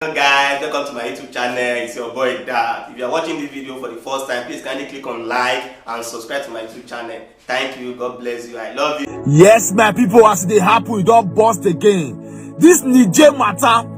Hello guys, welcome to my YouTube channel. It's your boy Dad. If you are watching this video for the first time, please kindly click on like and subscribe to my YouTube channel. Thank you. God bless you. I love you. Yes, my people, as they happen, it don't bust again. This Niger matter,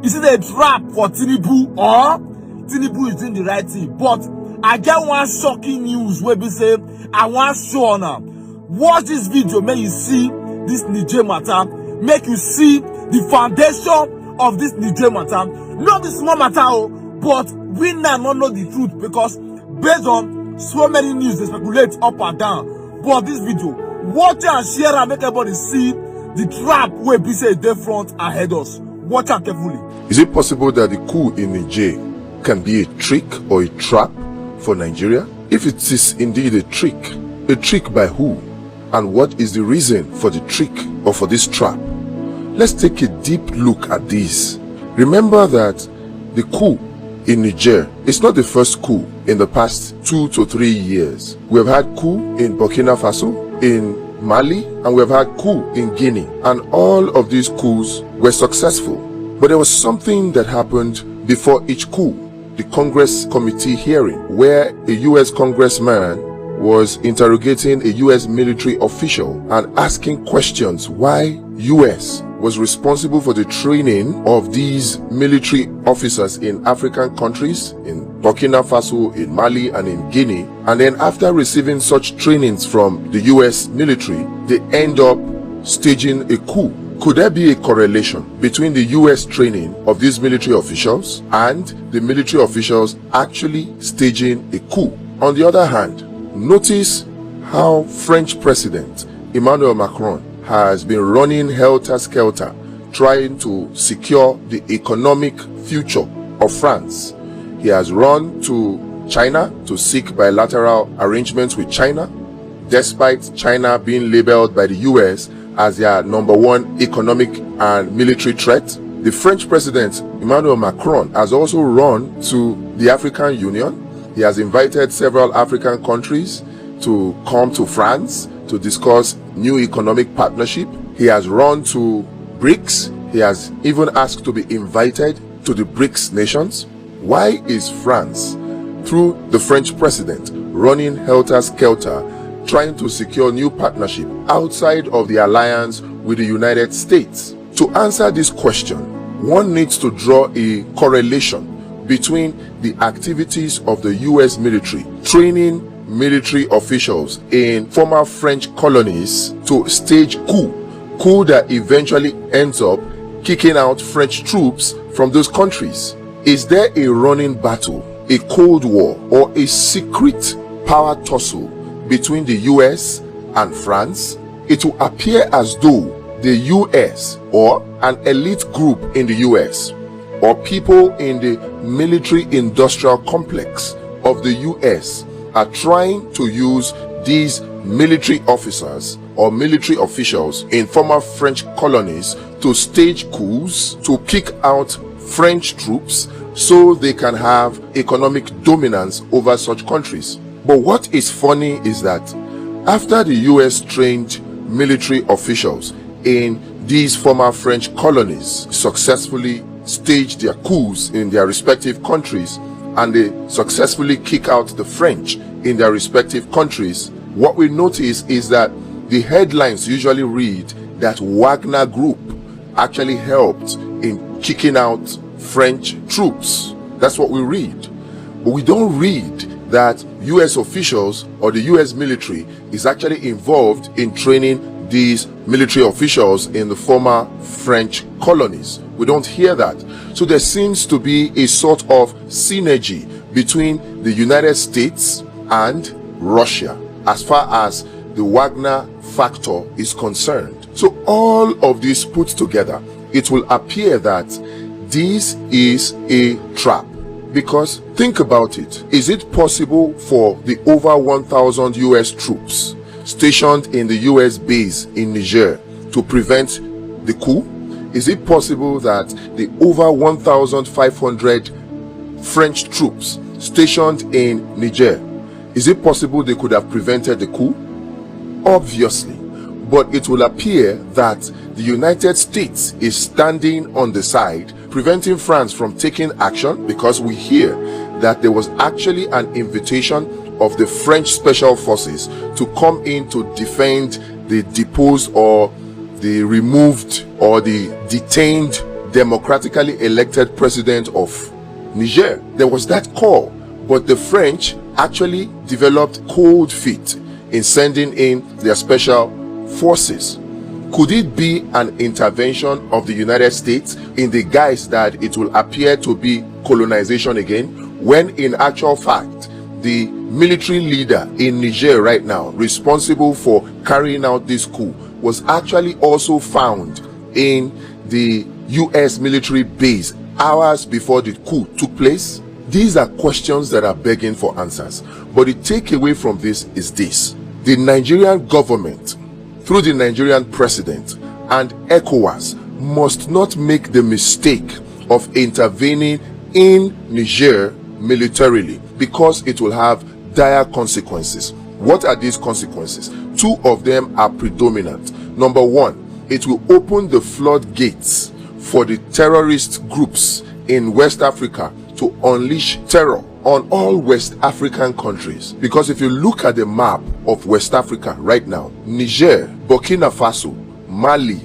is it a trap for Tinubu or Tinubu is doing the right thing? But I get one shocking news where we say, I want to show now. Watch this video, make you see this Niger matter, make you see the foundation of this Niger matter. Not this small matter, but we now not know the truth because based on so many news they speculate up and down. But this video, watch it and share and make everybody see the trap where we say they front ahead us. Watch it carefully. Is it possible that the coup in Niger can be a trick or a trap for Nigeria? If it is indeed a trick by who? And what is the reason for the trick or for this trap? Let's take a deep look at this. Remember that the coup in Niger is not the first coup in the past 2 to 3 years. We have had coup in Burkina Faso, in Mali, and we have had coup in Guinea. And all of these coups were successful. But there was something that happened before each coup. The Congress committee hearing, where a US congressman was interrogating a US military official and asking questions why US was responsible for the training of these military officers in African countries, in Burkina Faso, in Mali, and in Guinea. And then after receiving such trainings from the US military, they end up staging a coup. Could there be a correlation between the US training of these military officials and the military officials actually staging a coup? On the other hand, notice how French President Emmanuel Macron has been running helter-skelter, trying to secure the economic future of France. He has run to China to seek bilateral arrangements with China, despite China being labeled by the US as their #1 economic and military threat. The French President Emmanuel Macron has also run to the African Union. He has invited several African countries to come to France to discuss new economic partnership. He has run to BRICS. He has even asked to be invited to the BRICS nations. Why is France, through the French president, running helter-skelter, trying to secure new partnership outside of the alliance with the United States? To answer this question, one needs to draw a correlation between the activities of the US military training military officials in former French colonies to stage coup that eventually ends up kicking out French troops from those countries. Is there a running battle, a cold war, or a secret power tussle between the US and France? It will appear as though the US or an elite group in the US or people in the military industrial complex of the US are trying to use these military officers or military officials in former French colonies to stage coups to kick out French troops so they can have economic dominance over such countries. But what is funny is that after the US trained military officials in these former French colonies successfully stage their coups in their respective countries and they successfully kick out the French in their respective countries, what we notice is that the headlines usually read that Wagner Group actually helped in kicking out French troops. That's what we read. But we don't read that US officials or the US military is actually involved in training these military officials in the former French colonies. We don't hear that. So there seems to be a sort of synergy between the United States and Russia as far as the Wagner factor is concerned. So all of this put together, it will appear that this is a trap. Because think about it. Is it possible for the over 1,000 US troops stationed in the US base in Niger to prevent the coup? Is it possible that the over 1,500 French troops stationed in Niger, is it possible they could have prevented the coup? Obviously. But it will appear that the United States is standing on the side preventing France from taking action, because we hear that there was actually an invitation of the French special forces to come in to defend the deposed or the removed or the detained democratically elected president of Niger. There was that call, but the French actually developed cold feet in sending in their special forces. Could it be an intervention of the United States in the guise that it will appear to be colonization again, when in actual fact the military leader in Niger right now responsible for carrying out this coup was actually also found in the US military base hours before the coup took place? These are questions that are begging for answers. But the takeaway from this is this: the Nigerian government, through the Nigerian president and ECOWAS, must not make the mistake of intervening in Niger militarily, because it will have dire consequences. What are these consequences? Two of them are predominant. Number one, it will open the floodgates for the terrorist groups in West Africa to unleash terror on all West African countries. Because if you look at the map of West Africa right now, Niger, Burkina Faso, Mali,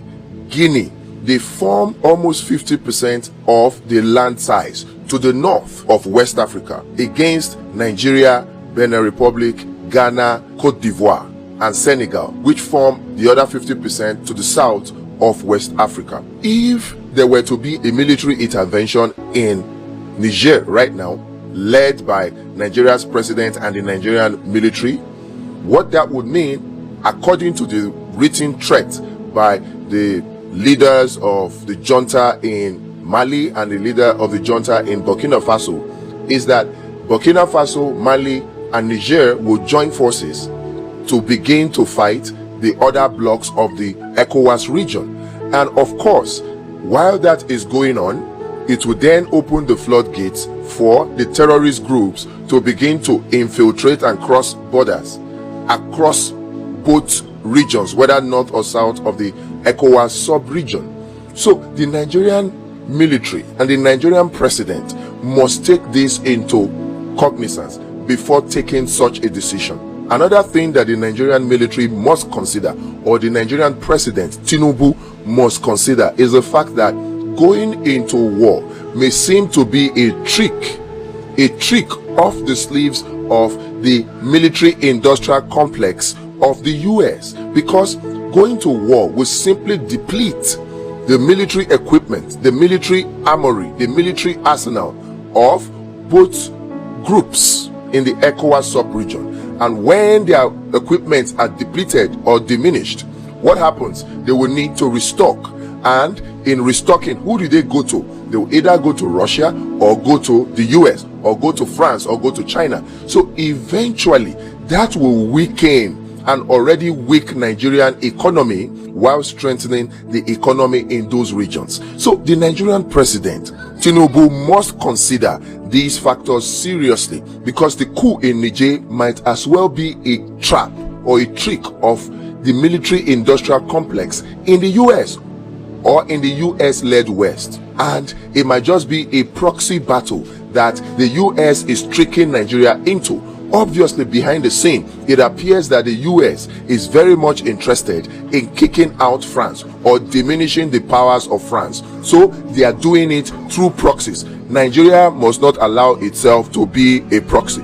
Guinea, they form almost 50% of the land size to the north of West Africa, against Nigeria, Benin Republic, Ghana, Cote d'Ivoire, and Senegal, which form the other 50% to the south of West Africa. If there were to be a military intervention in Niger right now, led by Nigeria's president and the Nigerian military, what that would mean, according to the written threat by the leaders of the junta in Mali and the leader of the junta in Burkina Faso, is that Burkina Faso, Mali, and Niger will join forces to begin to fight the other blocks of the ECOWAS region. And of course, while that is going on, it will then open the floodgates for the terrorist groups to begin to infiltrate and cross borders across both regions, whether north or south of the ECOWAS sub-region. So the Nigerian military and the Nigerian president must take this into cognizance before taking such a decision. Another thing that the Nigerian military must consider, or the Nigerian president Tinubu must consider, is the fact that going into war may seem to be a trick off the sleeves of the military industrial complex of the US, because going to war will simply deplete the military equipment, the military armory, the military arsenal of both groups in the ECOWAS sub-region. And when their equipment are depleted or diminished, what happens? They will need to restock. And in restocking, who do they go to? They will either go to Russia, or go to the US, or go to France, or go to China. So eventually that will weaken an already weak Nigerian economy while strengthening the economy in those regions. So the Nigerian president Tinubu must consider these factors seriously, because the coup in Niger might as well be a trap or a trick of the military industrial complex in the US or in the US-led West. And it might just be a proxy battle that the US is tricking Nigeria into. Obviously, behind the scene, it appears that the US is very much interested in kicking out France or diminishing the powers of France. So they are doing it through proxies. Nigeria must not allow itself to be a proxy.